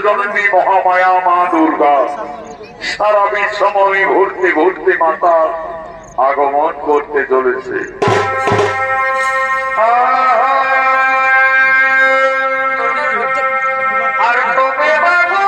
জননী মহামায়া মা দুর্গা সারা বিশ্বময় ঘুরতে ঘুরতে মাতা আগমন করতে চলেছে। আর তুমি বাবু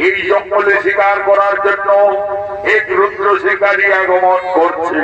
এই জঙ্গলে শিকার করার জন্য এক রুদ্র শিকারী আগমন করছে।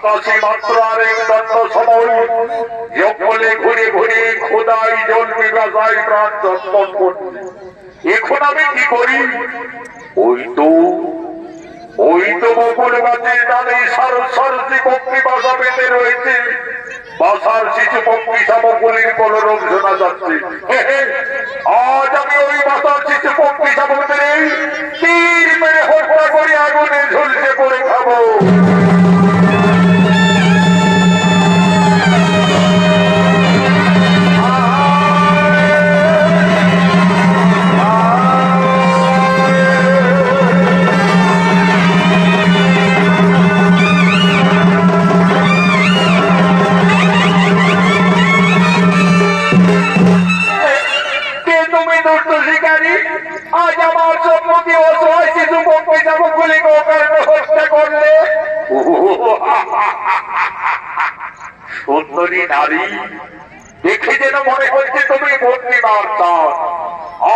আকাশে মাত্র আরেক দণ্ড সময় জঙ্গলে ঘুরে ঘুরে খোদাই জল বিবাসায় প্রাণ যন্ত্রণ করছে। এখন আমি কি করি? ওই তো বকুল গাছের ডালে সরস্বতী পক্ষী বাসা বেঁধে রয়েছে। বাসার শিশু পক্ষী শাবকুলির কলরব শোনা যাচ্ছে। আজ আমি ওই বাসার শিশু পক্ষী শাবকের তীর মেরে হত্যা করে আগুনে ঝুলছে করে খাবো। আজ আমার সম্মতি অসহায় শিশু পক্ষী শাবকগুলিকে অকারণে হত্যা করলে। সুন্দরী নারী, দেখে যেন মনে হচ্ছে তুমি বুদ্ধিমান।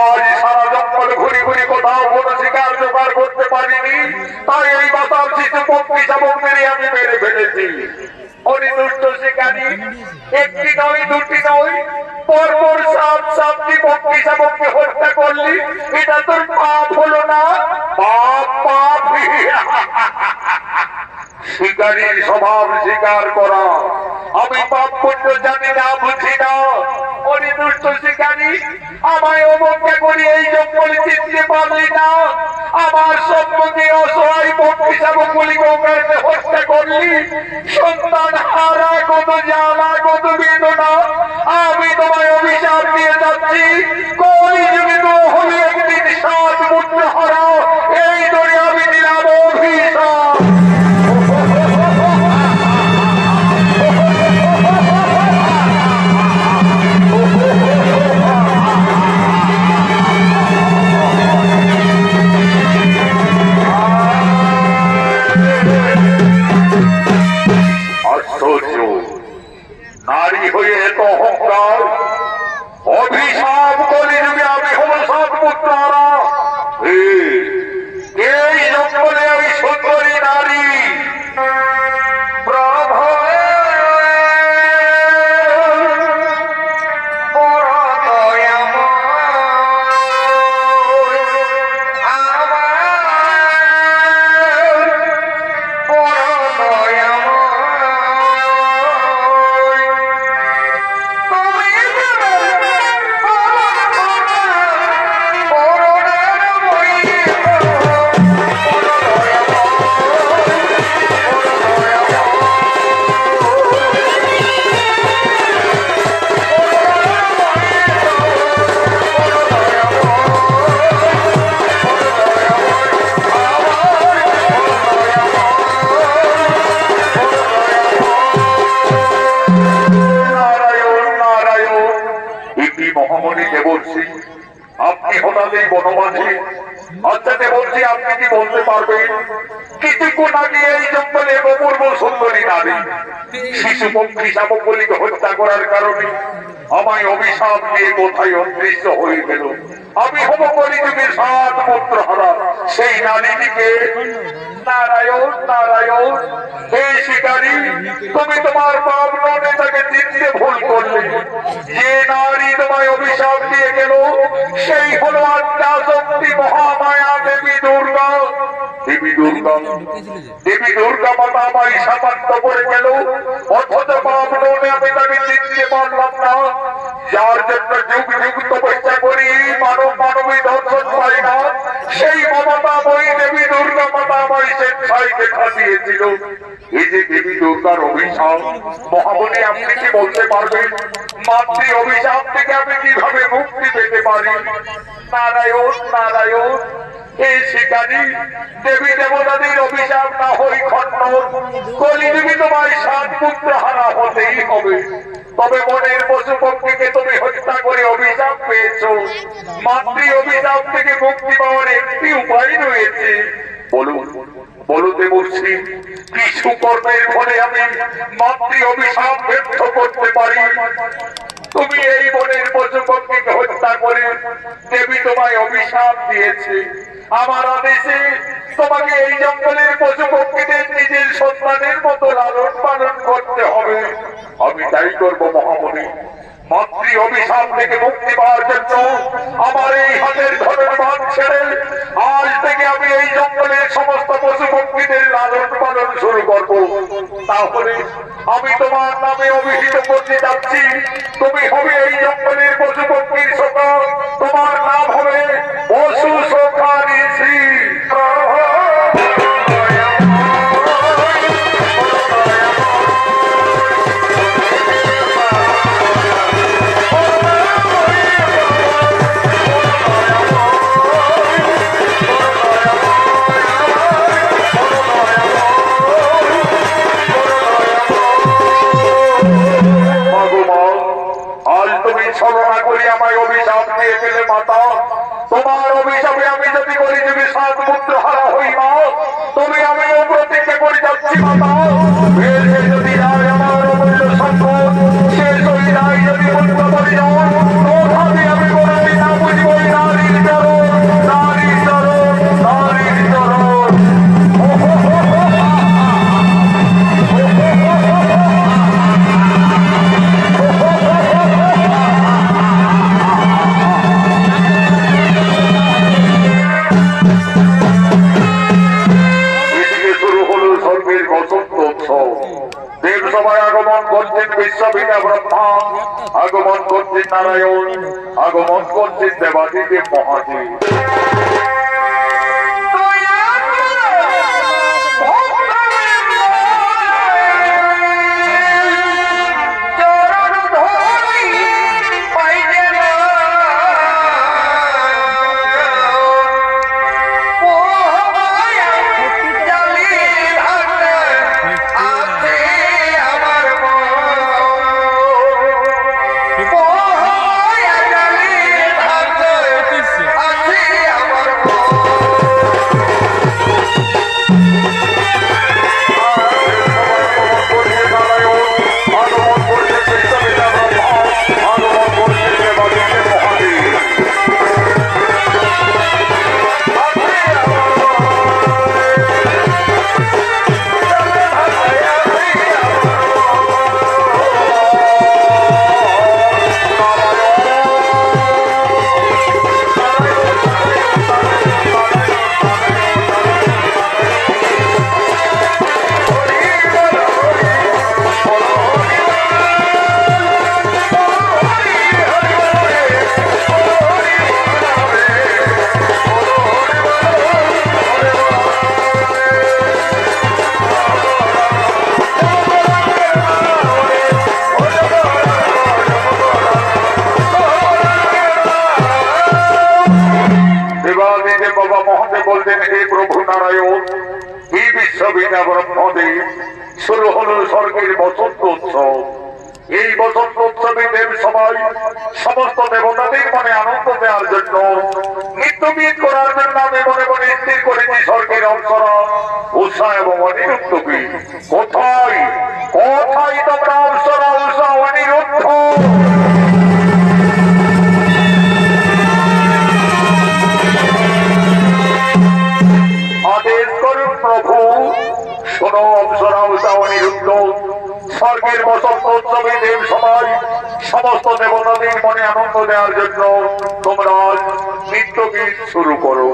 আজ সারা জঙ্গল ঘুরে ঘুরে কোথাও কোনো শিকার জোগাড় করতে পারিনি, তাই এই বাতার শিশু পক্ষী শাবকদের আমি মেরে ফেলেছি। অনিদুষ্ট শিকারী, একটি নয় দুটি নয়, পরপর সাতটি পক্ষী শাবককে হত্যা করলি। এটা তোর পাপ হলো না? পাপ শিকারীর স্বভাব স্বীকার করা। আমি পাপ পুণ্য জানি না, বুঝি না। অনিদুষ্ট শিকারী, আমায় অবজ্ঞা করি এই জঙ্গলে চিনতে পারলি না। আমার সম্মতি অসহায় পক্ষী শাবকগুলিকে ওখানে হত্যা করলি। সন্তান হারা কত জ্বালা, কত বেদনা। আমি তোমায় অভিশাপ দিয়ে যাচ্ছি। কলিযুগে তো হলে একদিন সাত পুত্র হারা। এই ধরে আমি দিলাম অভিশাপ। নারী হয়ে এত অহংকার, অভিশাপ করে যদি আমি হব সাত পুত্র হারা। এই জঙ্গলে আমি সুন্দরী নারী। মহামণি দেবর্ষি, আপনি হঠাৎ এই বনমাঝি। আচ্ছা দেবর্ষি, আপনি কি বলতে পারবেন কিছুক্ষণ আগে এই জঙ্গলে অপূর্ব সুন্দরী নারী শিশু পক্ষী শাবকগুলিকে হত্যা করার কারণে আমায় অভিশাপ দিয়ে কোথায় অদৃশ্য হয়ে গেল? আমি হব কলিযুগের সাত পুত্র হারা। সেই নারীটিকে নারায়ণ নারায়ণ। হে শিকারী, তুমি তোমার পাপ নয় তাকে চিনতে ভুল করলে। যে নারী তোমায় অভিশাপ দিয়ে গেল সেই হলো আদ্যা শক্তি মহামায়া দেবী দুর্গা। দেবী দুর্গা মাতা আমায় সামান্য করে গেল, অথচ পাপ নয় আমি তাকে চিনতে পারলাম না। যার জন্য যুগ যুগ তপস্যা করি মানবী দর্শন পাই না, সেই মমতা বই দেবী দুর্গা মাতা আমায় স্বেচ্ছায় দেখা দিয়েছিল। এই যে দেবী দুর্গার অভিশাপ, মহামণি আপনি কি বলতে পারবেন মাতৃ অভিশাপ থেকে আমি কিভাবে মুক্তি পেতে পারি? নারায়ণ নারায়ণ। এই শিকারী, দেবী দেবতাদের অভিশাপ না হই খণ্ডন, কলিযুগে তোমার সাত পুত্র হারা হতেই হবে। তবে মনের পশু পক্ষীকে তুমি হত্যা করে অভিশাপ পেয়েছ। মাতৃ অভিশাপ থেকে মুক্তি পাওয়ার একটি উপায় রয়েছে। বলুন বলো দেবর্ষি, কিছু কর্মের ফলে আমি মাতৃ অভিশাপ ব্যর্থ করতে পারি? তুমি এই বনের পশু পক্ষীকে হত্যা করে দেবী তোমায় অভিশাপ দিয়েছে। আমার আদেশে তোমাকে এই জঙ্গলের পশু পক্ষীদের নিজের সন্তানের মতো লালন পালন করতে হবে। আমি তাই করবো মহামণি। মাতৃ অভিশাপ থেকে মুক্তি পাওয়ার জন্য আমার এই হাতের ধনুর্বাণ ছেড়ে আজ থেকে আমি এই জঙ্গলের সমস্ত পশু পক্ষীদের লালন পালন শুরু করব। তাহলে আমি তোমার নামে অভিহিত করতে যাচ্ছি। তুমি হবে এই জঙ্গলের পশু পক্ষীর সখা। তোমার নাম হবে পশু সখা ঋষি। ছলনা করি আমায় অভিশাপ দিয়ে গেলে মাতা। তোমার অভিশাপে আমি যদি করি যে বিষাদ পুত্র হারা হই না, তবে আমি প্রতিজ্ঞা করে যাচ্ছি মাতা। যদি রায় আমার অমূল্য সম্পদ শেষ হই নাই, যদি পুত্র পরিজন তথাপি আমি বলছি না বুঝব নারীর চরণ, নারীর চরণ, নারীর চরণ। দেবসভায় আগমন করছেন বিশ্ববিদ্যা ব্রহ্মা, আগমন করছেন নারায়ণ, আগমন করছেন দেবাদিদেব মহাদেব। বলতেন, হে প্রভু নারায়ণ, এই বিশ্ববিদ্যা ব্রহ্মদেব শুরু হলো স্বর্গের বসন্ত উৎসব। এই বসন্ত উৎসবে দেব সবাই সমস্ত দেবতাদের মনে আনন্দ দেওয়ার জন্য, নৃত্যগীত করার জন্য আমি মনে মনে স্থির করেছি স্বর্গের অপ্সরা উষা এবং অনিরুদ্ধকে। কোথায় কোথায় তোমরা অপ্সরা উষা অনিরুদ্ধ? আদেশ করুন প্রভু। শোনো অপ্সরা উষা অনিরুদ্ধ, স্বর্গের বসন্ত উৎসবে দেব সবাই সমস্ত দেবতাদের মনে আনন্দ দেওয়ার জন্য তোমরা নৃত্য গীত শুরু করো।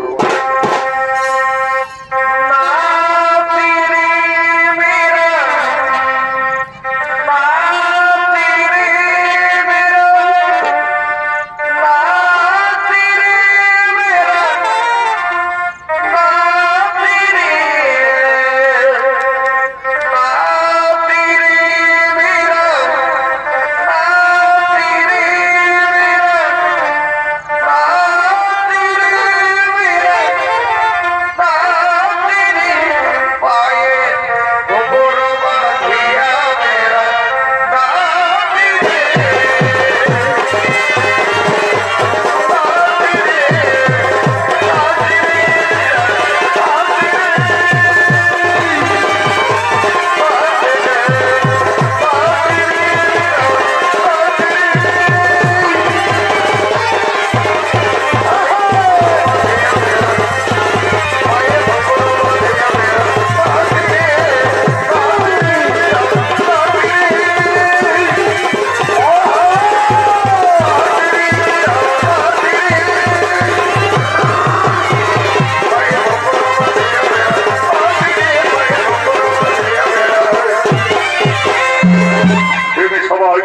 সবাই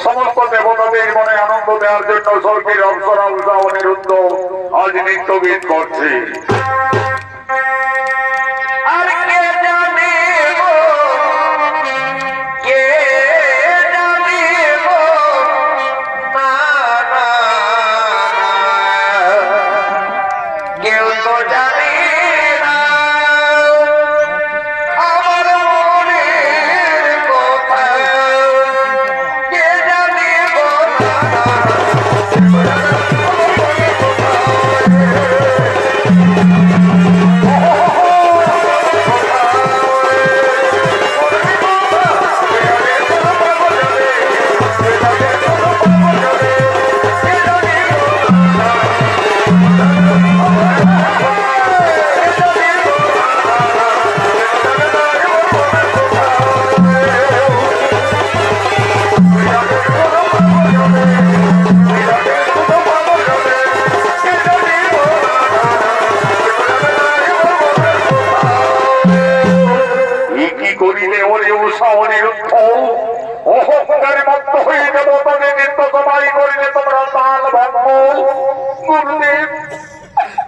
সমস্ত দেবতাদের মনে আনন্দ দেওয়ার জন্য স্বর্গের অপ্সরা উষা অনিরুদ্ধ আজ নৃত্য গীত করছে।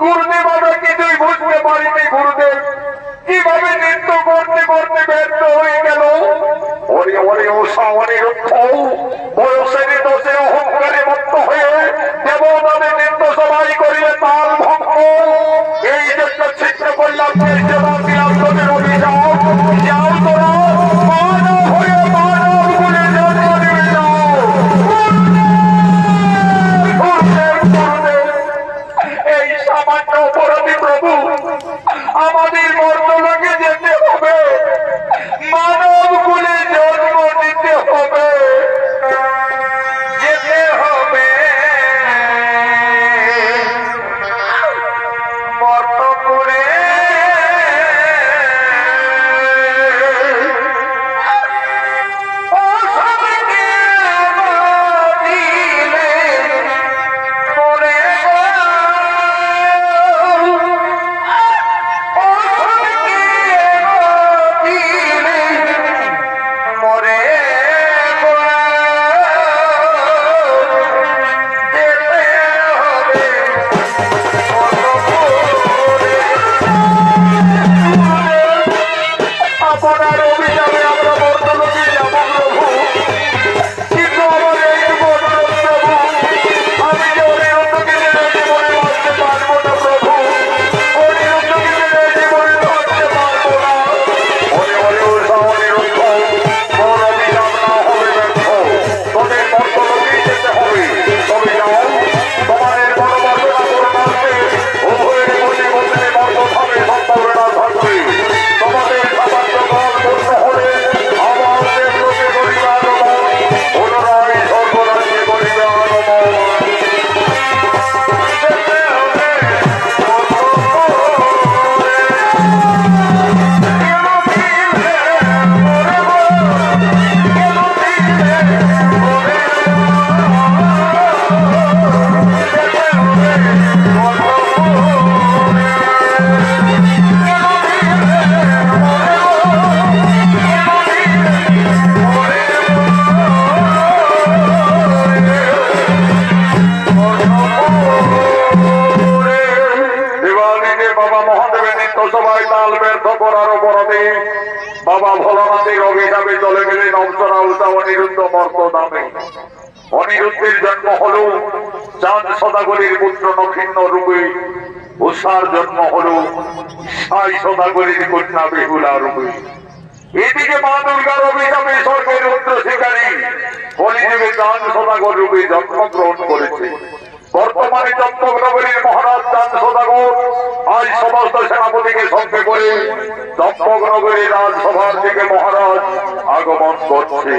গুরুদেব আমরা কিছুই বুঝতে পারিনি। গুরুদেব কিভাবে নৃত্য করতে করতে ব্যর্থ হয়ে গেল। ওরে ওরে উষা অনিরুদ্ধ বয়সের দোষে অহংকারে মত্ত হয়ে দেবতাদের নৃত্য সবাই করিলে তাল ভঙ্গ। এই জন্য চিন্তা করলাম দিলাম তোদের অভিযোগ যাও তোরা মানব হয়ে মানব গুণে জন্ম দিয়ে যাও। এই সামান্য অপরাধী প্রভু আমাদের মর্তলোকে যেতে হবে, মানব কুলে জন্ম নিতে হবে, যেতে হবে মর্তপুরে। বাবা ভোলানাথের অভিশাপে চলে গেলেন অপ্সরা উষা অনিরুদ্ধ মর্তধামে। অনিরুদ্ধের জন্ম হল চাঁদ সদাগরের পুত্র নক্ষিন্ন রূপে, উষার জন্ম হল সাই সদাগরের কন্যা বেহুলা রূপে। এদিকে মা দুর্গার অভিশাপে স্বর্গের রুদ্র শিকারী কলিযুগে চাঁদ সদাগর রূপে জন্মগ্রহণ করেছে। বর্তমানে চম্পকনগরীর মহারাজ চাঁদ সদাগর আজ সমস্ত সেনাপতিকে সঙ্গে করে চম্পকনগরীর রাজসভার থেকে মহারাজ আগমন করছে।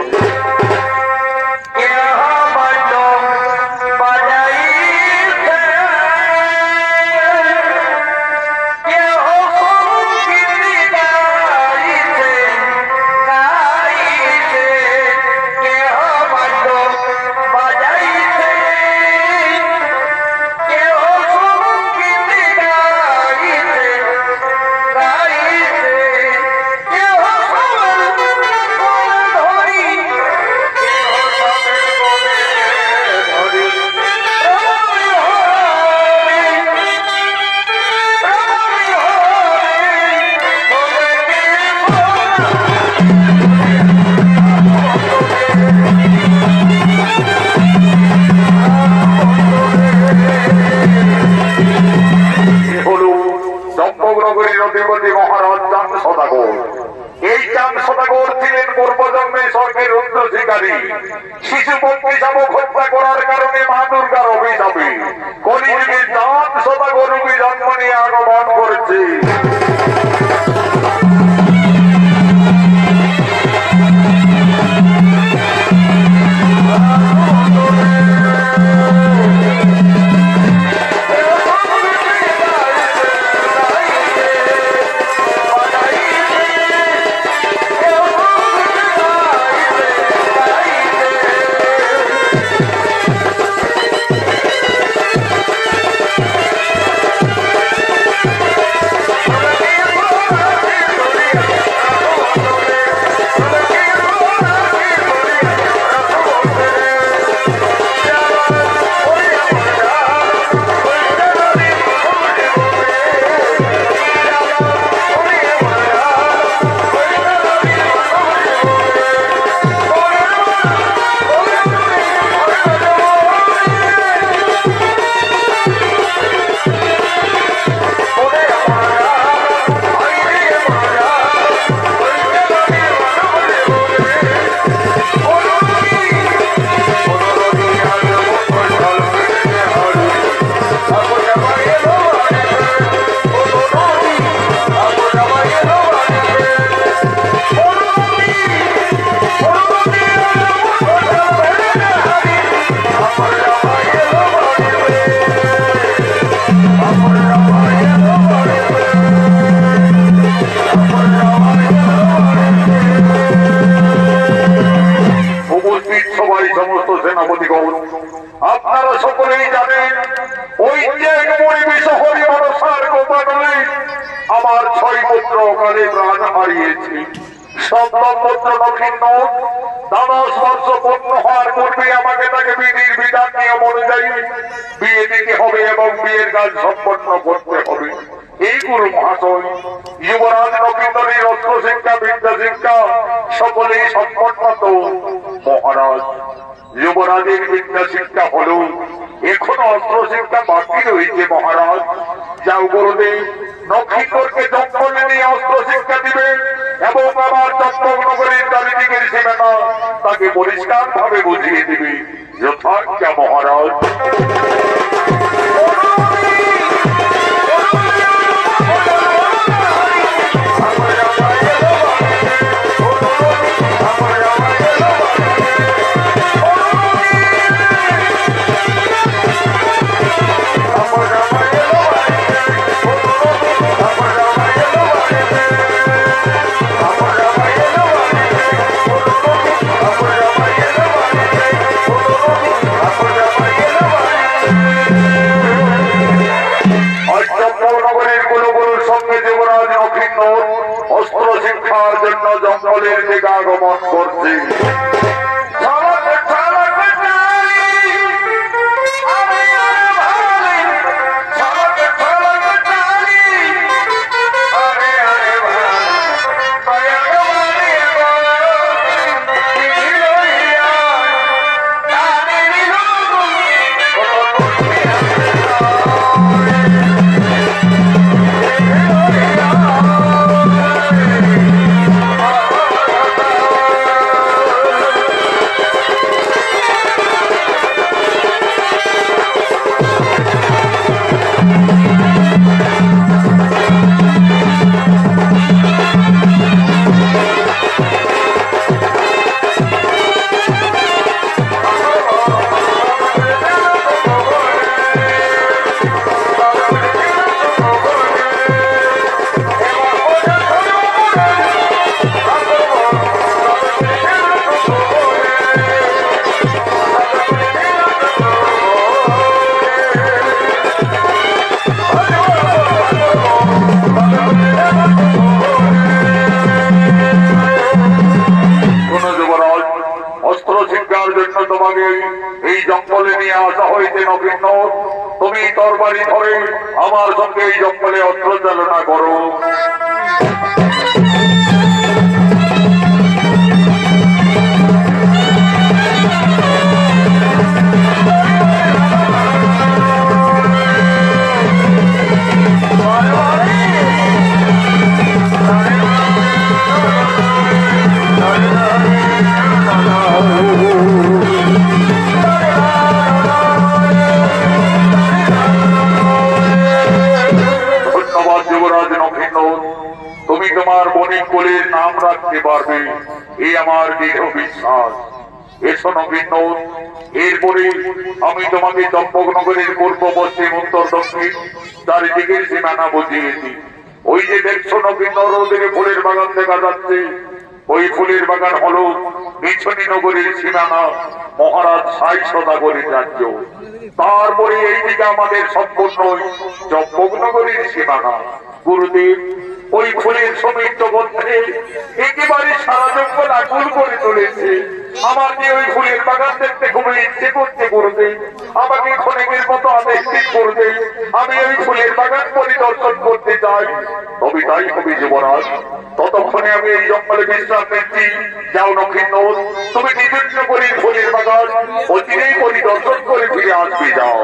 শিশুপক্ষী শাবক হত্যা করার কারণে মা দুর্গার অভিশাপে কলিযুগে দান সদা গরুকে জন্ম নিয়ে আগমন করেছে। আপনারা সকলেই জানেন ওই যে শহরে মানুষের কথা বলে আমার 6 পুত্র কালে প্রাণ হারিয়েছে। সপ্তম পুত্র দক্ষিণ দ্বাদশ বর্ষ পূর্ণ হওয়ার পূর্বে আমাকে তাকে বিধির বিধান নিয়ম অনুযায়ী বিয়ে দিতে হবে এবং বিয়ের কাজ সম্পন্ন করতে হবে। এই গুরু মহাশয় যুবরাজ নবীনের অস্ত্র শিক্ষা বিদ্যা শিক্ষা সকলেই সম্পন্ন তো মহারাজ যুবরাজের বিদ্যা শিক্ষা হল এখনো অস্ত্র শিক্ষা বাকি রয়েছে। মহারাজ যাও গুরুদেব নক্ষত্রকে জঙ্গলে নিয়ে অস্ত্র শিক্ষা দিবে এবং আমার চম্পকনগরীর চারিদিকের সীমানা তাকে পরিষ্কার ভাবে বুঝিয়ে দিবে যথাজ্ঞা মহারাজ। অস্ত্র শিক্ষার জন্য জঙ্গলের দিকে আগমন করছে। এই জঙ্গলে নিয়ে আসা হয়েছে নবীন, তুমি তরবারি ধরে আমার সঙ্গে এই জঙ্গলে অস্ত্র চালনা করো। বিশ্বাস। এসো নবীন, এরপরে আমি তোমাকে চম্পকনগরের পূর্ব পশ্চিম উত্তর দক্ষিণ চারিদিকের সীমানা বুঝিয়ে দিই। ওই যে দেখছো নবীন, ওদিকে ফুলের বাগান দেখা যাচ্ছে, ওই ফুলের বাগান হলো মিছনি নগরীর সীমানা, মহারাজ সাই সদাগরের রাজ্য। তারপরে এইদিকে আমাদের সম্পূর্ণ চম্পকনগরীর সীমানা। গুরুদেব, ওই ফুলের সমৃদ্ধ মধ্যে একেবারে সারা জঙ্গল আকুল করে তুলেছে। আমার যে ওই ফুলের বাগান দেখতে খুবই ইচ্ছে করছে গুরুদেব, আমাকে ক্ষণিকের মতো আদেশ দিন গুরুদেব, আমি ওই ফুলের বাগান পরিদর্শন করতে চাই। তবে তাই হবে যুবরাজ, ততক্ষণে আমি এই জঙ্গলে বিশ্রাম নিচ্ছি। যাও নক্ষিন্দর, তুমি বিভিন্ন করে ফুলের বাগান অচিরেই পরিদর্শন করে ফিরে আসবে, যাও।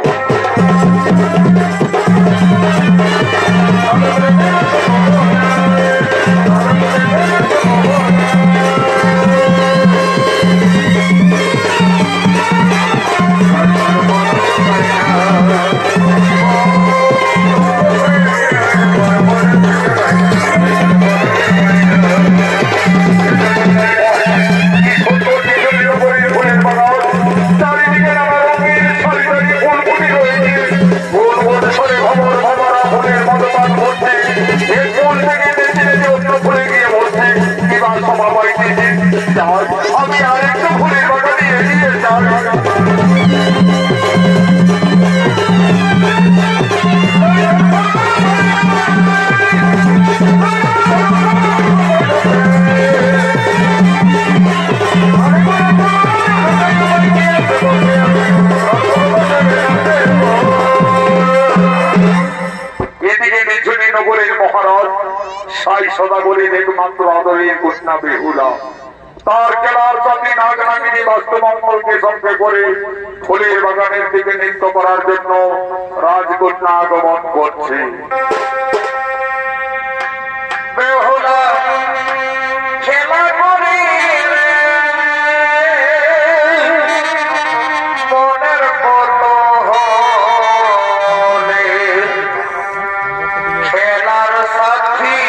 আমি আরেকটা ফুলের বাগানে এগিয়ে যাই। এদিকে মিছনি নগরের মহারাজ সাই সদাগরের একমাত্র আদরের কন্যা বেহুলা তার খেলার সাথে নাগনাগিনী বাস্তুমঙ্গলকে সঙ্গে করে ফুলের বাগানের দিকে নৃত্য করার জন্য রাজকন্যা আগমন করছে। বেহুলা খেলা করে মনের কলহলে খেলার সাথী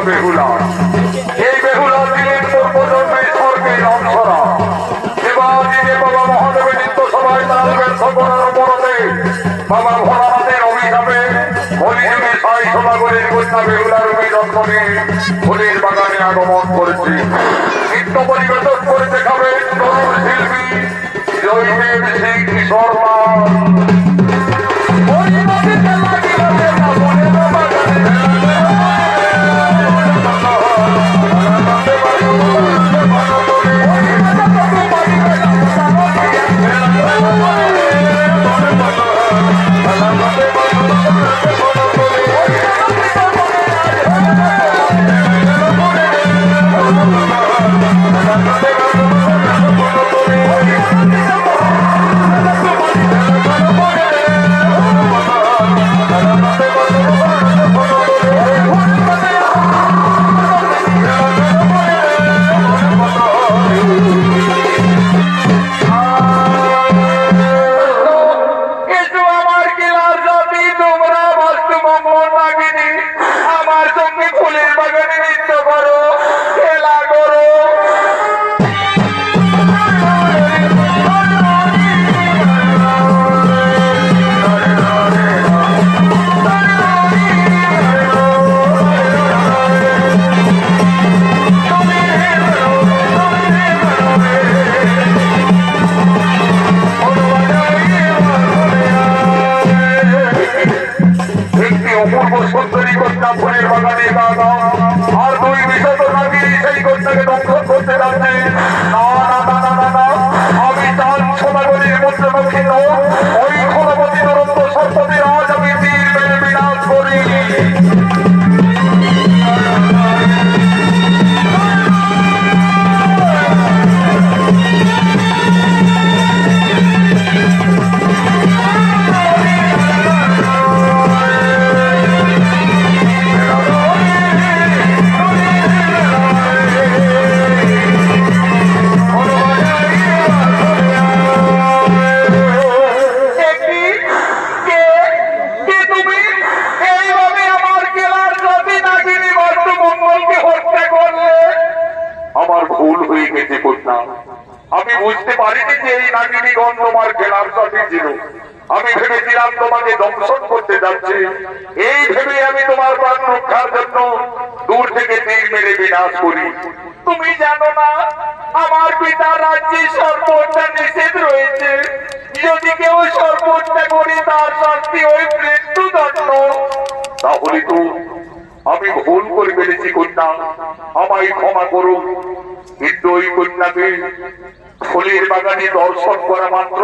বেহুলা। এই বেহুলা ছিলেন পূর্বজন্মের স্বর্গের অংশরা। এবার দিনে বাবা মহাদেবের নিত্য সভায় তার ব্যর্থ করার অপরাধে বাবা ভোলানাথের অভিশাপে হরিযুগে সাই সদাগরের কন্যা বেহুলার অভিনন্দনে ফুলের বাগানে আগমন করেছে। নৃত্য পরিবেশন করে দেখাবেন তরুণ শিল্পী জয়দেব সিং শর্মা। ভুল হয়ে গেছে কন্যা। আমি বুঝতে পারিনি যে এই নাগিনীগণ তোমার খেলার সাথে ছিল। আমি ভেবেছিলাম তোমাকে দংশন করতে যাচ্ছে। এই ভেবে আমি তোমার প্রাণ রক্ষার জন্য দূর থেকে তীর মেরে বিনাশ করি। তুমি জানো না আমার পিতার রাজ্যে সর্বহত্যা নিষেধ রয়েছে। যদি কেউ সর্বহত্যা করে তার শাস্তি ওই মৃত্যুদণ্ড। তাহলে তো আমি ভুল করে ফেলেছি কন্যা, আমায় ক্ষমা করুন। কিন্তু ওই কন্যাকে ফুলের বাগানে দর্শন করা মাত্র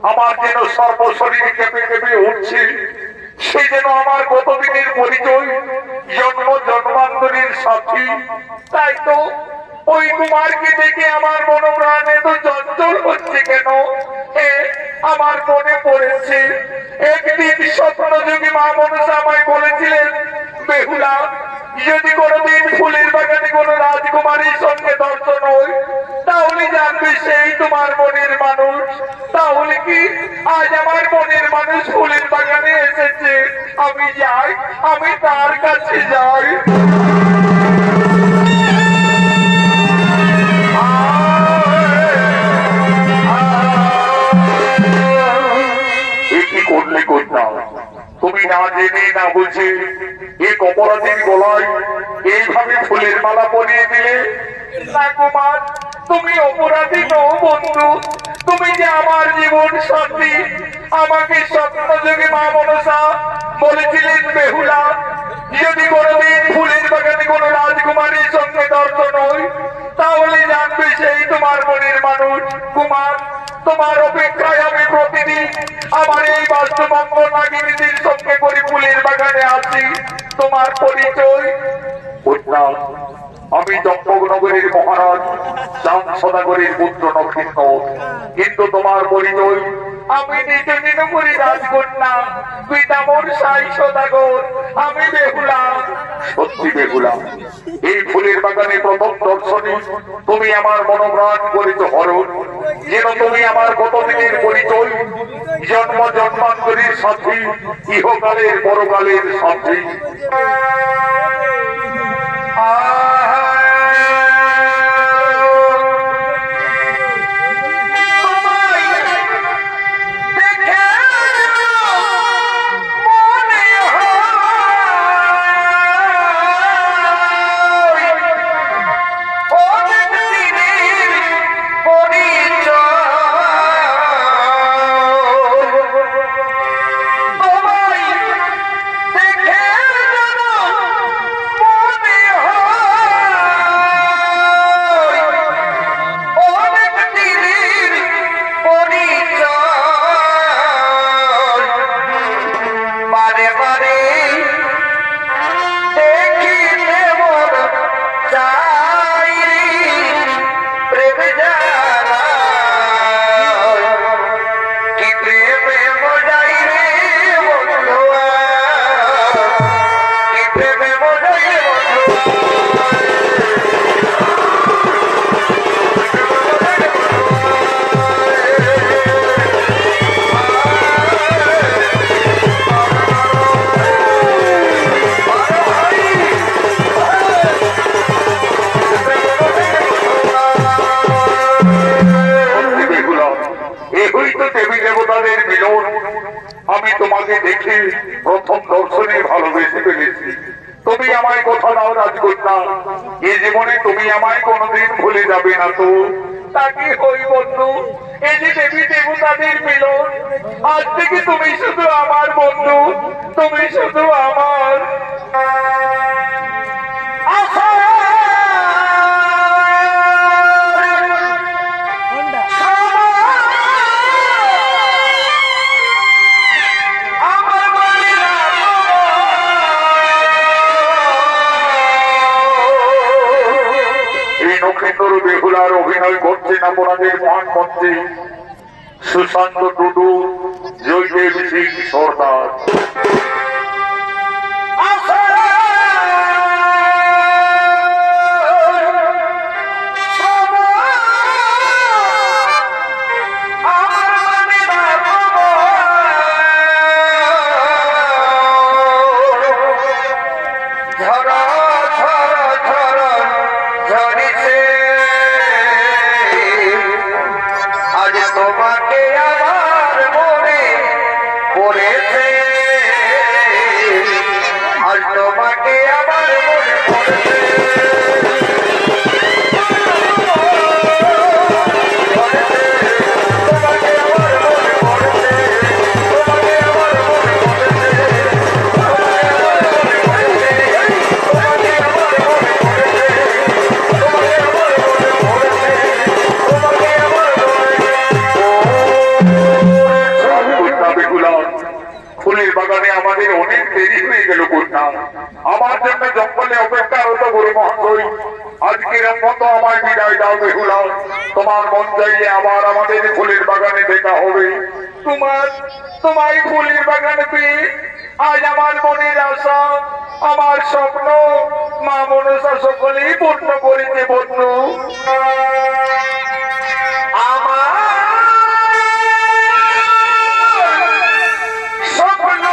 আমার যেন সর্বশরীর কেঁপে কেঁপে উঠছে। সে যেন আমার গতদিনের পরিচয়, জন্ম জন্মান্তরের সাথী। তাই তো ওই কুমারকে দেখে আমার মনোপ্রাণ এত চঞ্চল হচ্ছে কেন? আমার মনে পড়েছে একদিন স্বপ্নযোগী মা মনসা আমায় বলেছিলেন, বেহুলা, যদি কোনোদিন ফুলের বাগানে কোনো রাজকুমারীর সঙ্গে দর্শন হয় তাহলে জানবে সেই তোমার মনের মানুষ। তাহলে কি আজ আমার মনের মানুষ ফুলের বাগানে এসেছে? আমি যাই, আমি তার কাছে যাই। কি করলে কন্যা? তুমি না জেনে না বুঝে এক অপরাধীর গলায় এইভাবে ফুলের মালা পরিয়ে দিলে। না কুমার, তুমি অপরাধী নও বন্ধু। তুমি যে আমার জীবন সাথী। আমাকে স্বপ্নযোগী মা মনসা বলেছিলেন, বেহুলা, যদি কোনোদিন ফুলের বাগানে কোনো রাজকুমারীর সঙ্গে দর্শন হয় তাহলে জানবে সেই তোমার মনের মানুষ। কুমার, তোমার অপেক্ষায় আমি প্রতিদিন আমার এই বাস্তবঙ্গ নাগিনীদের সঙ্গে করে ফুলের বাগানে আসি। তোমার পরিচয়? কন্যা, আমি চম্পকনগরের মহারাজ চাঁদ সদাগরের পুত্র নক্ষত্র। কিন্তু তোমার পরিচয়? আমি নিজ নীলমণি রাজকন্যা, পিতামর সাই সদাগর। আমি বেহুলা। সত্যি বেহুলা, এই ফুলের বাগানে প্রথম দর্শনে তুমি আমার মনোপ্রাণ করিত হরণ। যেন তুমি আমার কতদিনের পরিচয়, জন্ম জন্মান্তরের সাথী, ইহকালের পরকালের সাথী। আমি তোমাকে দেখে প্রথম দর্শনে ভালোবেসে ফেলেছি। তুমি আমায় কথা দাও রাজকন্যা, এ জীবনে তুমি আমায় কোনোদিন ভুলে যাবে না তো? তাকে হই বন্ধু, এই যে দেবী দেবতাদের মিলন, আজ থেকে তুমি শুধু আমার বন্ধু, তুমি শুধু আমার। বেহুলার অভিনয় করছেন আপনাদের মহান মন্ত্রী সুশান্ত টুডু, জয়দেব সিং সর্দার। ঝরা ঝরা ঝরা ঝরিছে আমাদের অনেক দেরি হয়ে গেল কন্যা। আমার জন্য জঙ্গলে অপেক্ষা হতো গুরু মহাশয়। আজকের মতো আমায় বিদায় দাও বেহুলা। তোমার মন চাইলে আবার আমাদের ফুলের বাগানে দেখা হবে। তোমার ফুলের বাগানে পেয়ে আজ আমার মনের আশা, আমার স্বপ্ন মা মনসা সকলেই পূর্ণ করেছে বন্ধু। আমার স্বপ্ন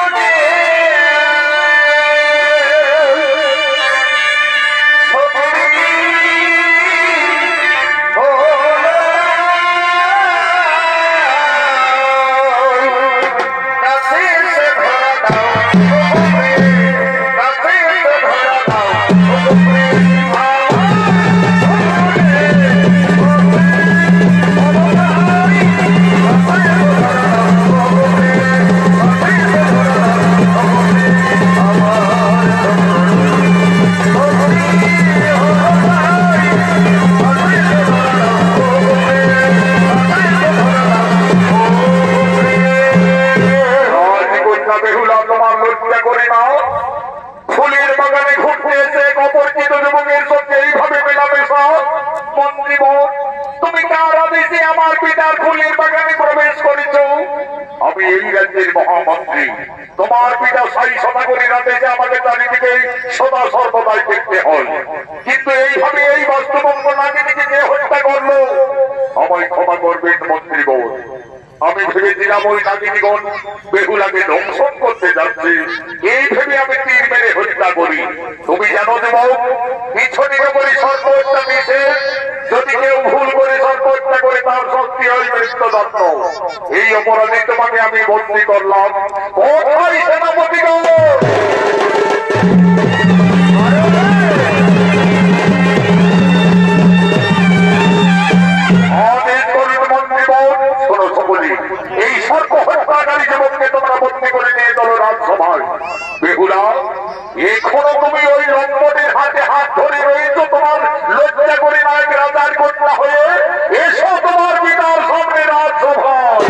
যে বেহুলা, তোমার লজ্জা করে নাও। ফুলের বাগানে ঘুরতে এসে এক অপরিচিত যুবকের সঙ্গে এইভাবে মেলামেশা। মন্ত্রীবর, তুমি কার আদেশে আমার পিতার ফুলের বাগানে প্রবেশ করেছ? আমি এই রাজ্যের মহামন্ত্রী। তোমার পিতা সাই সদাগরীর আদেশে আমাকে চারিদিকে সদা সর্বদাই দেখতে হয়। কিন্তু এইভাবে এই বাস্তবঙ্গ নাগিনীকে কে হত্যা করলো? আমায় ক্ষমা করবেন মন্ত্রীবর। আমি ভেবেছিলাম ওই নাগিনীগণ বেহুলাকে ধ্বংসন করতে যাচ্ছে, এই ভেবে আমি তীর মেরে হত্যা করি। তুমি জানো দেব, পিছনে করে সর্বহত্যা নিষেধ। যদি কেউ ভুল করে সর্বহত্যা করে তার শক্তি হয় মৃত্যুদণ্ড। এই অপরাধে তোমাকে আমি বন্দী করলাম। কোথায় সেনাপতিগণ? এই সর্ব হত্যাকারী যুবককে তোমরা বন্দী করে নিয়ে চলো রাজসভায়। বেহুলা, এখনো তুমি ওই লম্পটের হাতে হাত ধরে রয়েছো তোমার লজ্জা করে নায়ক রাজার কন্যা হয়ে। এসো তোমার পিতার সামনে রাজসভায়।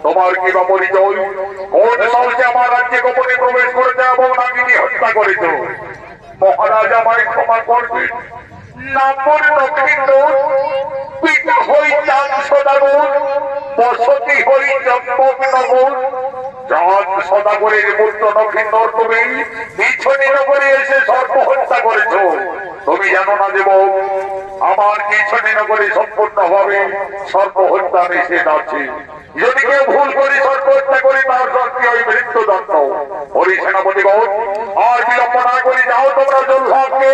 তোমার কি বা পরিচয়? কোন সাহসে আমার রাজ্যে গোপনে প্রবেশ করেছে এবং নাগিনী হত্যা করেছ? মহারাজ আমায় ক্ষমা করবেন। নাম্বর দক্ষিণ পিতা হই চাঁদ সদাগর, বসতি হই চম্পকনগর। চাঁদ সদাগরের পুত্র নক্ষিন্দর তুমি পিছনে নগরে এসে সর্বহত্যা করেছ। তুমি জানো না দেব, আমার পিছনে নগরে সম্পূর্ণভাবে সর্বহত্যা নিষেধ আছে। যদি কেউ ভুল করে সর্বহত্যা করে তার শাস্তি হয় মৃত্যুদণ্ড। হরি সেনাপতিগণ, আর বিলম্ব না করে যাও, তোমরা জলভাবকে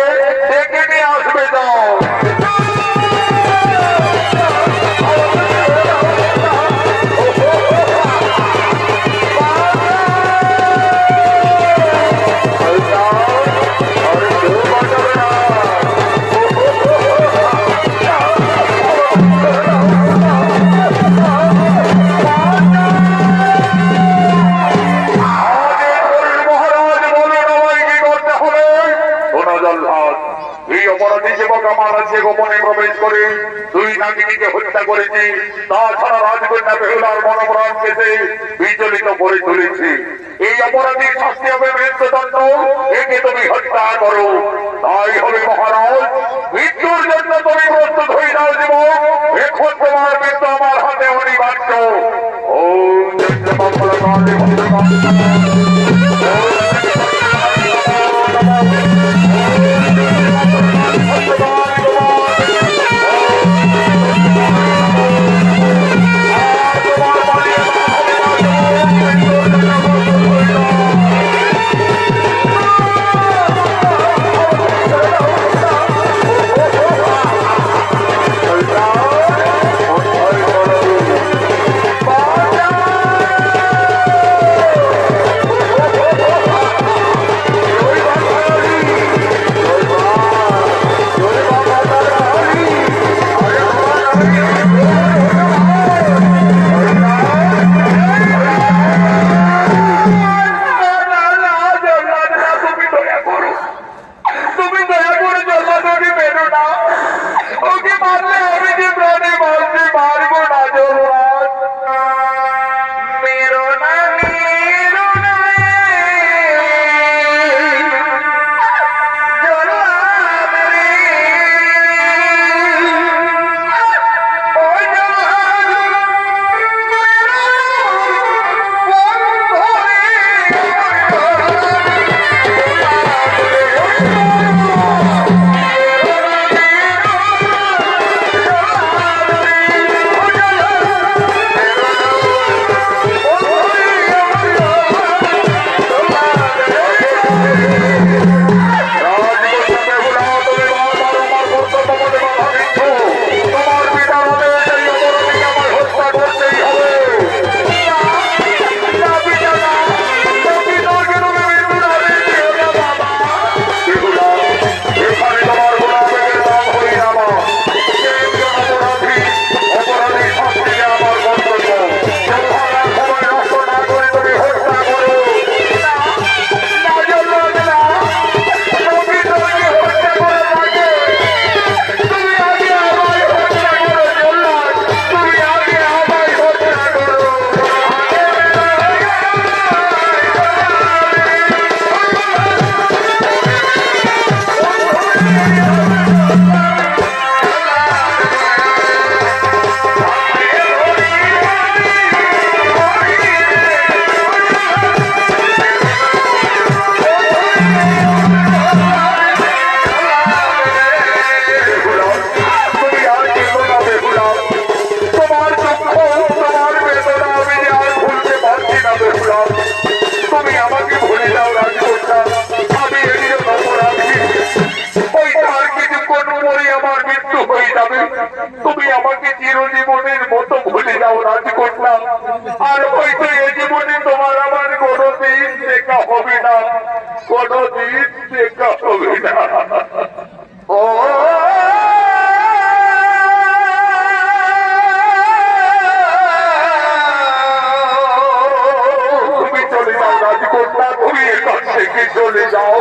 ডেকে নিয়ে আসবে। যাও। আমার রাজ্যে গোপনে প্রবেশ করে দুই নাগিনীকে হত্যা করেছি। তাছাড়া রাজকন্যা বেহুলার মনোপ্রাণ কেসে বিচলিত করে তুলেছি। এই অপরাধীর শাস্তি হবে মৃত্যুদণ্ড। একে তুমি হত্যা করো, তাই হবে মহারাজ। মৃত্যুর জন্য তুমি প্রস্তুত হয়ে যাও জীব। এখন তোমার মৃত্যু আমার হাতে অনিবার্য। ও দেখা হবে না, কোনদিন দেখা হবে না। ও তুমি চলে যাও রাজকন্যা, তুমি এখান থেকে চলে যাও।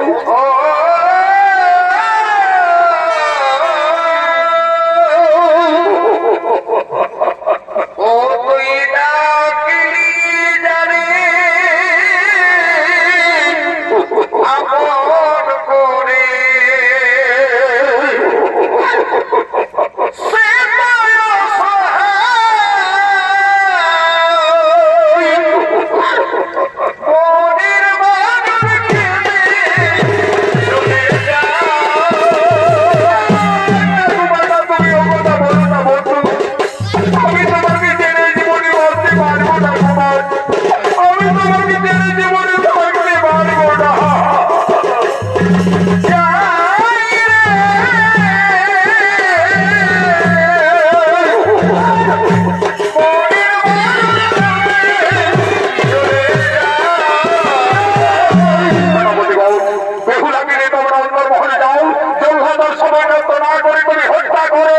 ও তুই ডাকলি জানি আপন করে সে মায়া সহায় মনের মানুষকে চলে যাও। তুমি ও কথা বলো না বন্ধু, আমি তোমাকে জেনে জীবনে বলতে পারবো না কুমার, আমি তোমাকে জেনে জীবনে থাকতে পারবো না। বেহুলাকে নিয়ে তোমরা অন্তর্মহলে যাও, জলহাদার সময় নষ্ট না করে তুমি হত্যা করো।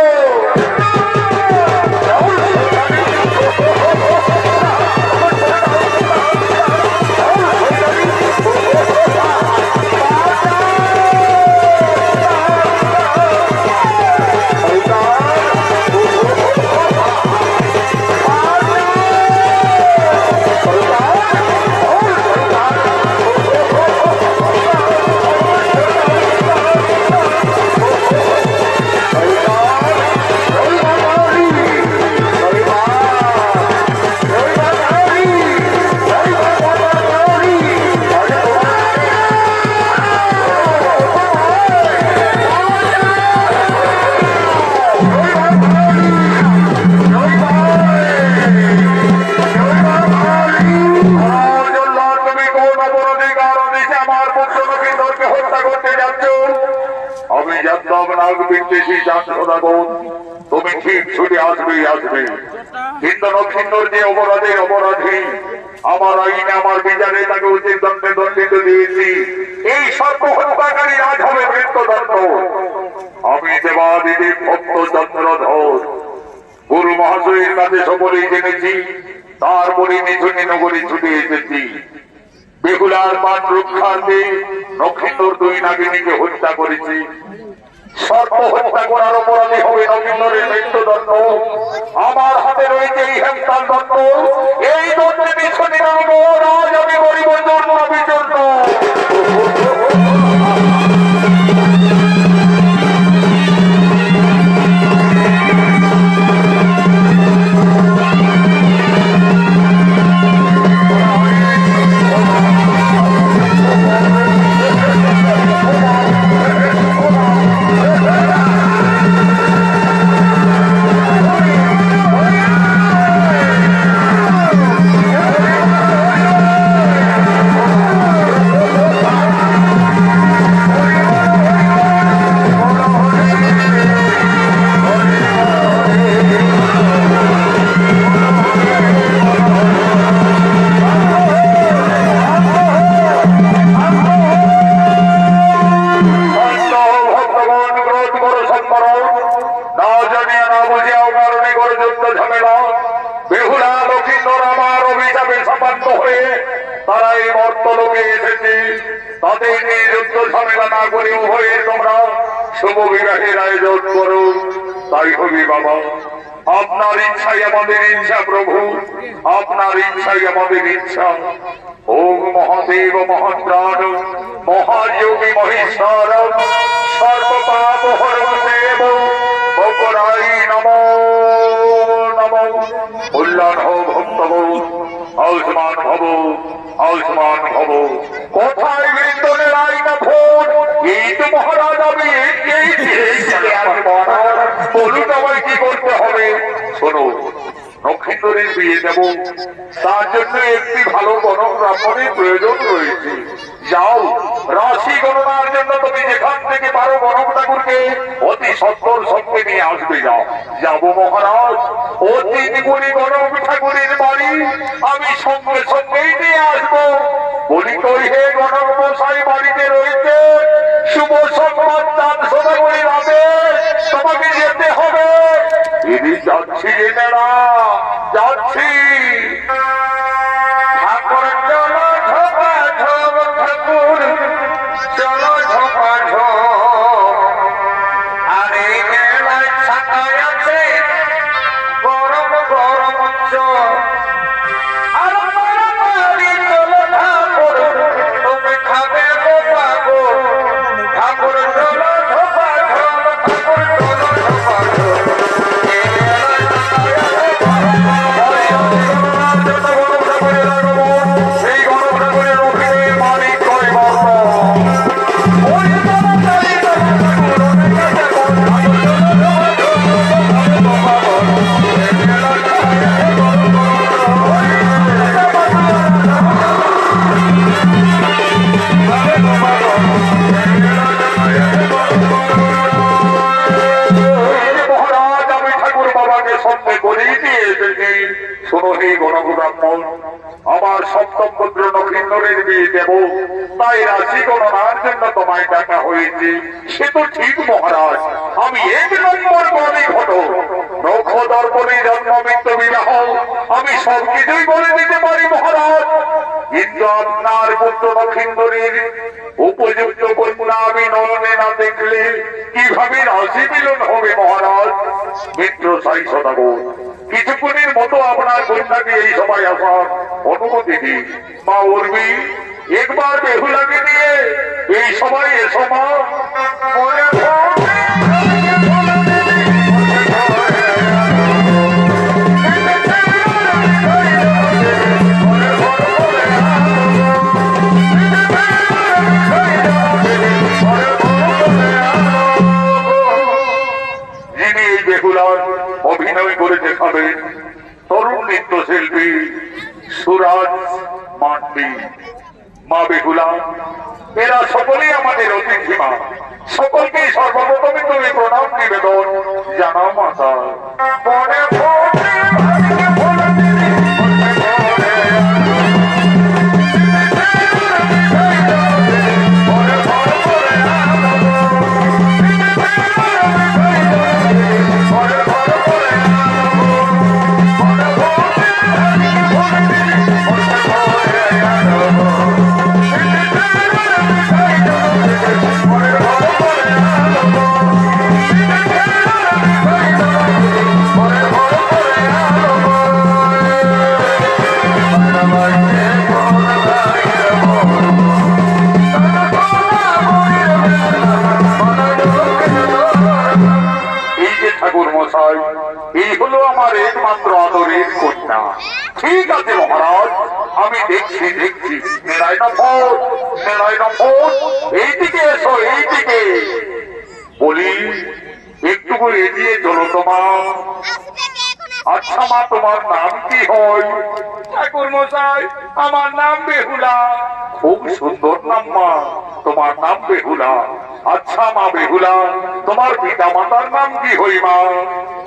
আমি জানতাম নাগ বিদ্বেষী জানতাম তুমি ঠিক ছুটে আসবেই আসবে, কিন্তু নক্ষিন্দর যে অপরাধের অপরাধী, আমার আইনে আমার বিচারে তাকে উচিত দণ্ডে দণ্ডিত দিয়েছি। এই সর্ব হত্যাকারী আজ হবে মৃত্যুদণ্ড। আমি দেবাদিদেব ভক্ত চন্দ্রধর গুরু মহাশয়ের কাছে সকলেই জেনেছি, তারপরে নিঝুনি নগরী ছুটে এসেছি। বেহুলার পান রক্ষার্থে নক্ষিন্দর দুই নাগিনীকে হত্যা করেছি। সর্প হত্যা করার অপরাধে হবে নক্ষিন্দরের মৃত্যুদণ্ড। আমার হাতে রয়েছে এই হেমতাল দণ্ড, এই দণ্ডে নিঝুনি নগর আজ আমি গরিব জন্য বিচূর্ণ। তারা এই মর্তলোকে এসেছে, তাদের নিয়ে যুদ্ধ ঝামেলা না করে উভয়ের তোমরা শুভ বিবাহের আয়োজন করো। তাই হবে বাবা, আপনার ইচ্ছাই আমাদের ইচ্ছা প্রভু, আপনার ইচ্ছাই আমাদের ইচ্ছা। ওম মহাদেব মহাত্রাণ মহাযোগী মহেশ্বর সর্বপাপ হরদেব বকরাই নমো নমো। কল্যাণ হো ভক্তগণ, আয়ুষ্মান ভব আয়ুষ্মান ভব। কোথায় বৃন্দনের আইনা ভোট, এই তো মহারাজ আমি বলুন আমায় কি করতে হবে। শোনো, নক্ষত্রের বিয়ে দেব, তার জন্য একটি ভালো গণব্রাহ্মণের প্রয়োজন রয়েছে। যাও, রাশি গণনার জন্য তুমি যেখান থেকে পারো গণক ঠাকুরকে অতি সত্তর সঙ্গে নিয়ে আসবে। যাও। যাবো মহারাজ, অতি গুণী গণক ঠাকুরের বাড়ি আমি সঙ্গে সঙ্গেই নিয়ে আসবো। বলি কই হে যাচ্ছি জেনেরা, যাচ্ছি। ঠাকুর চলো ঝোপা ঝোপ, ঠাকুর চলো ঝোপা ঝোপ। আর এই মেলায় ছাতায় আছে গরম গরম চপ। আর মারামারি চলো ঠাকুর, তুমি খাবে গো পাগো। ঠাকুর চলো ঝোপা ঝোপ, ঠাকুর চলো ঝোপা ঝোপ। এই মেলায় ছাতায় আছে গরম সেই গরম ঠাকুরের অভিনয় মালিক কয় বর্ণ। মহারাজ, আমি ঠাকুর বাবাকে সঙ্গে করেই দিয়ে এসেছি। শোনো হে গণব্রাহ্মণ, আমার সপ্তম পুত্র নক্ষিন্দরের বিয়ে দেব, তাই রাশি গণনার জন্য তোমায় ডাকা হয়েছে। সে তো ঠিক মহারাজ, আমি এক নম্বর বলি ঘটক। নখ দর্পণে জন্ম মৃত্যু বিবাহ আমি সবকিছুই বলে দিতে পারি মহারাজ, কিন্তু আপনার পুত্র নক্ষিন্দরের উপযুক্ত কন্যা আমি নয়নে না দেখলে কিভাবে রাশি মিলন হবে মহারাজ? মিত্র সাই সদাগর, কিছুক্ষণের মতো আপনার কন্যাকে এই সভায় আসার অনুমতি দিন। মা উর্মি, একবার বেহুলাকে নিয়ে এই সভায় এসো মা। মনে যিনি এই বেহুলার অভিনয় করে দেখাবেন তরুণ নৃত্যশিল্পী সুরাজ মান্ডি। মা বেহুলা, এরা সকলেই আমাদের অতিথি মা। সকলকে সর্বপ্রথমে তুমি প্রণাম নিবেদন জানাও মাতা। মনে এই হলো আমার একমাত্র আদরের কন্যা। ঠিক আছে মহারাজ, আমি দেখছি দেখছি। এইদিকে এসো, এইদিকে বলি, একটু এগিয়ে চলো তোমার। আচ্ছা মা, তোমার নাম কি হয়? ঠাকুর মশাই, আমার নাম বেহুলা। খুব সুন্দর নাম মা, তোমার নাম বেহুলা। আচ্ছা মা বেহুলা, তোমার পিতা মাতার নাম কি হই মা?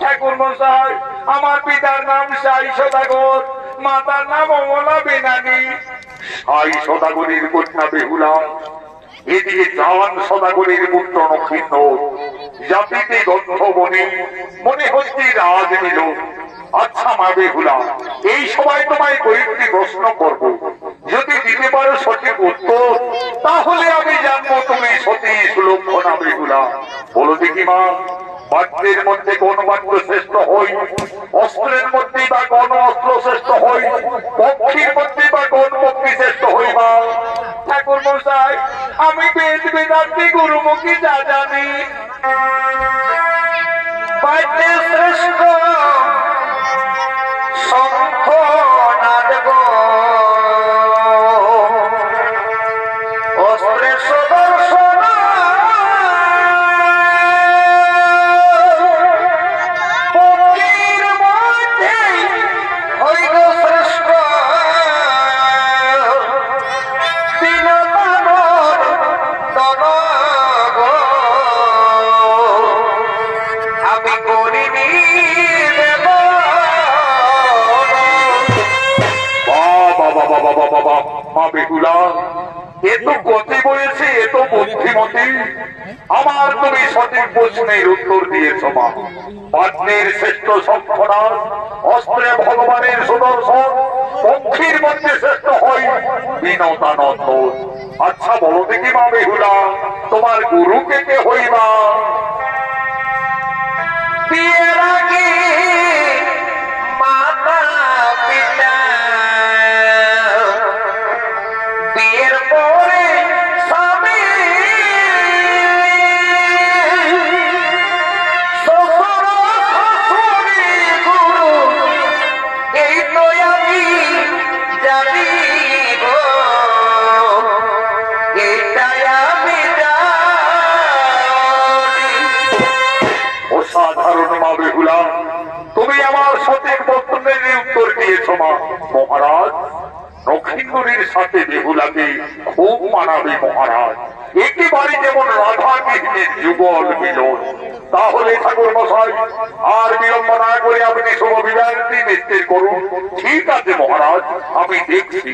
ঠাকুর মশাই, আমার পিতার নাম সাই সদাগর, মাতার নাম অমলা বেনানি। সাই সদাগরের কন্যা বেহুলা, এদিকে জান সদাগরের পুত্র নক্ষিন্দর, জাতিতে গন্ধবনে, মনে হচ্ছে রাজ মিল। আচ্ছা মা বেহুলা, এই সময় তোমায় কয়েকটি প্রশ্ন করব, যদি দিতে পারো সঠিক উত্তর তাহলে আমি জানবো তুমি সতী সুলক্ষণা বেহুলা। বলো দেখি মা, বাদ্যের মধ্যে কোন বাদ্য শ্রেষ্ঠ হই? অস্ত্রের মধ্যে বা কোন অস্ত্র শ্রেষ্ঠ হই? পক্ষীর মধ্যে বা কোন পক্ষী শ্রেষ্ঠ হই মা? ঠাকুর মশাই, আমি বেদ বেদান্তি গুরুমুখী যা জানি, বাদ্যে শ্রেষ্ঠ শঙ্খ নাদ গো, অস্ত্রে সুদর্শন, পক্ষীর মধ্যে হইল শ্রেষ্ঠ তিন বানর তন গো। আমি করিনি দেব। মা বেহুলা, এ তো গতি বয়েছে, এ তো বুদ্ধি শ্রীমতী, আমার তুমি সঠিক প্রশ্নের উত্তর দিয়েছ মা। পাত্রের শ্রেষ্ঠ শঙ্খনাথ, অস্ত্রে ভগবানের সুদর্শন, পক্ষীর মধ্যে শ্রেষ্ঠ হয় বিনতানন্দ। আচ্ছা বলো দেখি মা বেহুলা, তোমার গুরু কে কে হইবা? বিয়ের আগে মাতা পিতা, বিয়ের পরে স্বামী, শ্বশুর শাশুড়ি গুরু, এই তো আমি জানি গো, এটাই আমি জানি। অসাধারণ মা বেহুলা, তুমি আমার সঠিক প্রশ্নের উত্তর দিয়েছ মা। মহারাজ, নক্ষিন্দরীর সাথে বেহুলাকে খুব মানাবে মহারাজ, একেবারে যেমন রাধা কৃষ্ণের যুগল মিলন। তাহলে ঠাকুর মশাই, আর বিলম্ব না করে আপনি শুভ বিদায়টি নিশ্চিত করুন। ঠিক আছে মহারাজ, আমি দেখছি।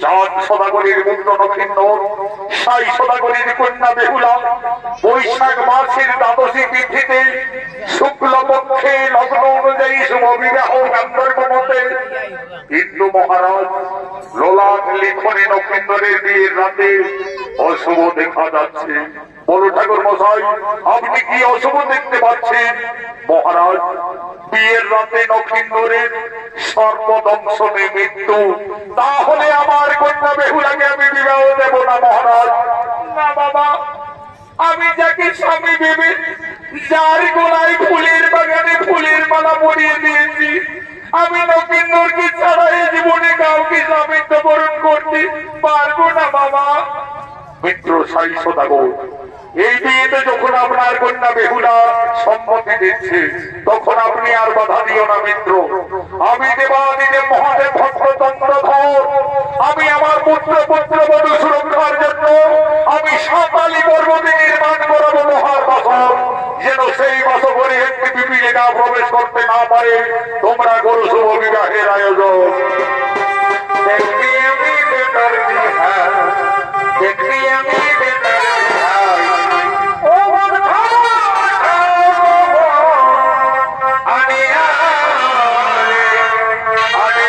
চাঁদ সদাগরের মুক্ত নক্ষিন্দর, সাই সদাগরের কন্যা বেহুলা বৈশাখ মাসের দ্বাদশী তিথিতে শুক্লপক্ষে লগ্ন অনুযায়ী শুভ বিবাহ গান্ধর্ব মতে। কিন্তু মহারাজ, লোলাট লিখনে নক্ষিন্দরের বিয়ের রাতে অশুভ দেখা যাচ্ছে। বলো ঠাকুর মশাই, আপনি কি অশুভ দেখতে পাচ্ছেন? মহারাজ, বিয়ের রাতে নক্ষিন্দরের সর্বদংশনে মৃত্যু। তাহলে আমার কন্যা বেহুলাকে আমি বিবাহ দেব না মহারাজ। না বাবা, আমি যাকে স্বামী ভেবে যার গলায় ফুলের বাগানে ফুলের মালা পরিয়ে দিয়েছি, আমি নক্ষিন্দরকে ছাড়া এই জীবনে কাউকে স্বামীত্ব বরণ করতে পারবো না বাবা। মিত্র সাই সদাগর, এই বিয়েতে যখন আপনার কন্যা বেহুলা সম্মতি দিচ্ছে, তখন আপনি আর বাধা দিও না মিত্র। আমি দেবাদিদেব মহাদেব ভক্ততন্ত্রধর, আমি আমার পুত্র পুত্রবধূ সুরক্ষার জন্য আমি সাঁতালি পর্বতে নির্মাণ করাবো মহার বাসন, যেন সেই বাসঘরে একটি বিপিলিকা প্রবেশ করতে না পারে। তোমরা করো শুভ বিবাহের আয়োজন। দেখবি আমি বেটার বিহার, দেখবি আমি বেটার বিহার, ও আরে আরে আরে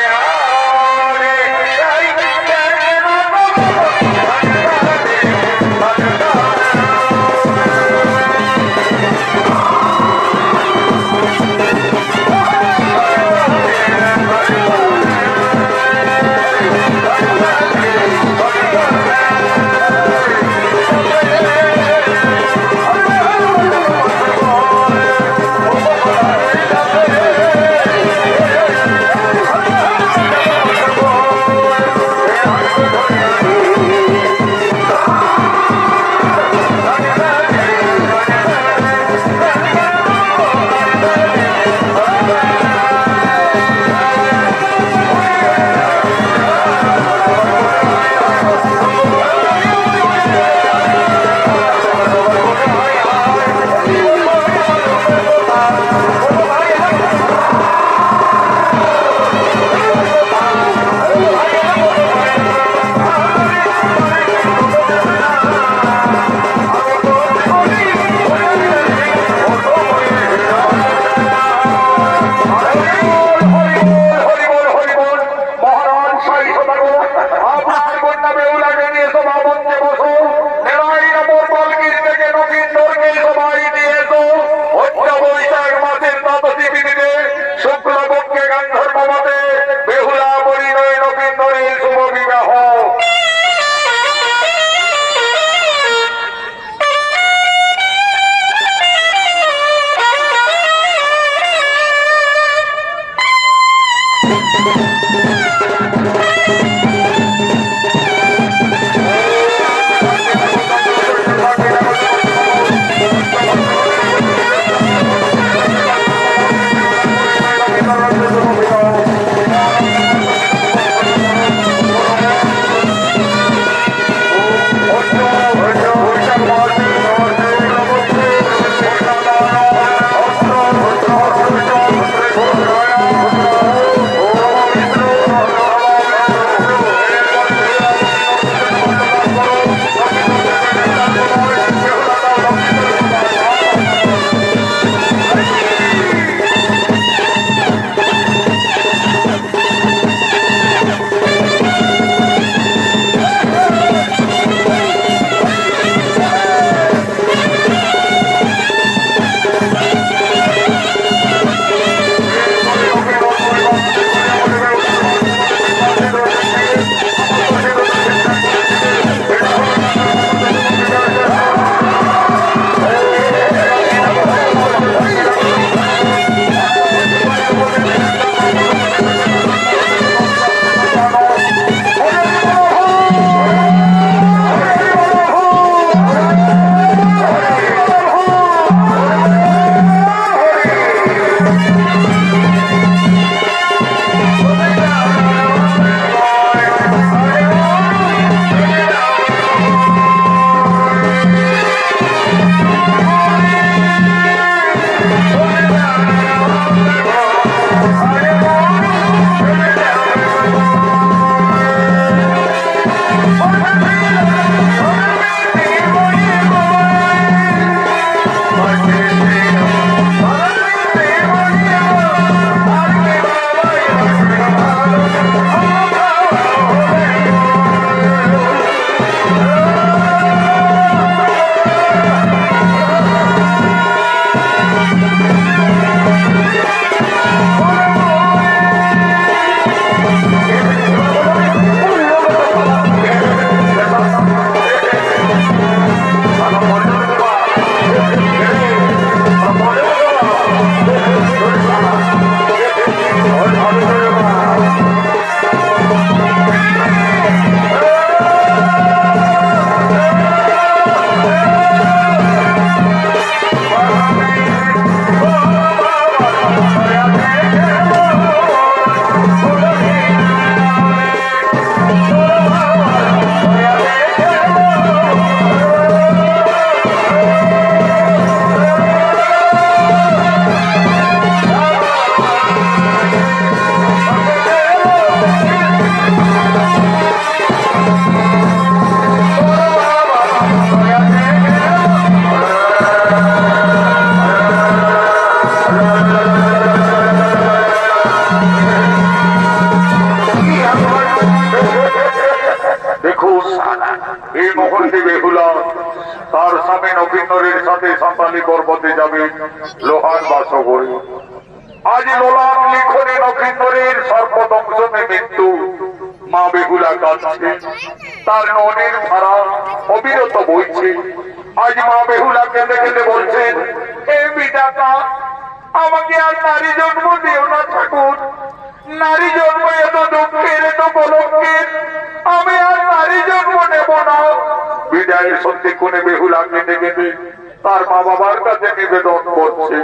এই মুহূর্তে বেহুলা তার স্বামী নবীনের সাথে সাঁতালি পর্বতে যাবে লোহার বাসগরে। আজ লোলার লিখনে নবীনের সর্বদংশনে মৃত্যু। মা বেহুলা কাঁদছে, তার ননের ধারা অবিরত বইছে। আজ মা বেহুলা কেঁদে কেঁদে বলছেন, হে বিধাতা, আমাকে আর নারী জন্ম দিও না ঠাকুর। নারী জন্ম এত দুঃখের, এত কলঙ্কের, আমি আর নারী জন্ম নেব না। বিদায়ের সত্যি কোণে বেহুলা কেঁদে কেঁদে তার মা বাবার কাছে নিবেদন করছে।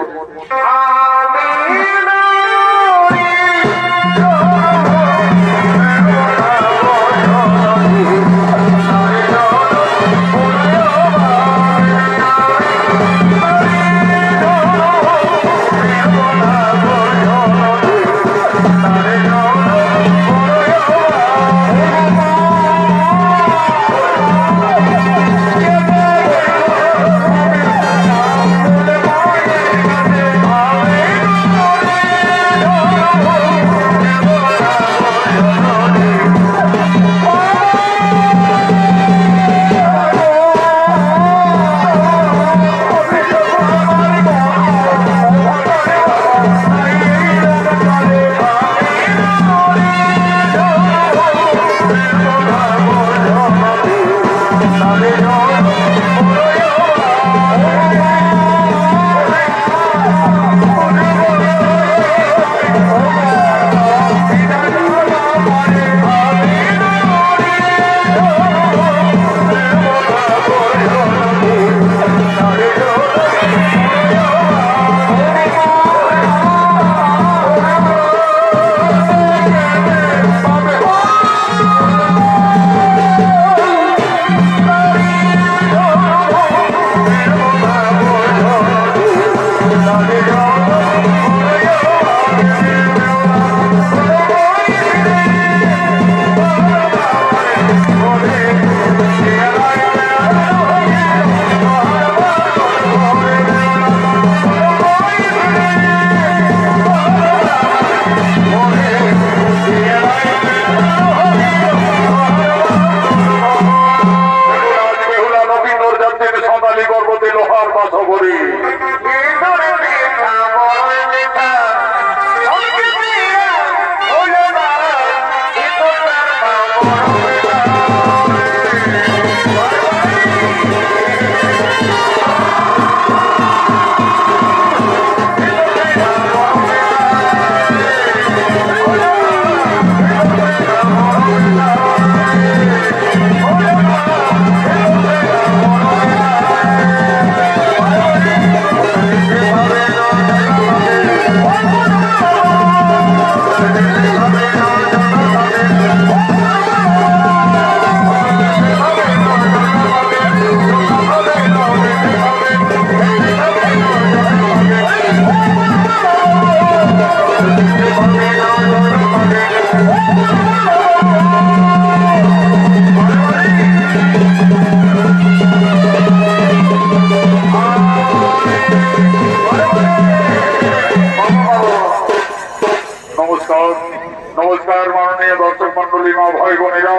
নমস্কার মাননীয় দর্শক মন্ডলী, মা ভাই বোনেরা,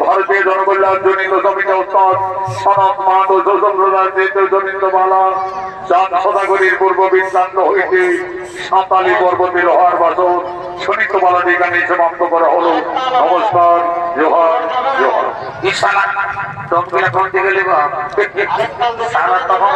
ভারতীয় জনকল্যাণ জনিত সমিতি উস্তাদ সনদ মাঠ ও সম্প্রদায় জনিত মালা চাঁদ সদাগরীর পূর্ব বৃত্তান্ত হইতে সাঁতালি পর্বতে লোহার বাসন শনিত মালাটি এখানে সমাপ্ত করা হলো। নমস্কার, জোহার জোহার। সারা তখন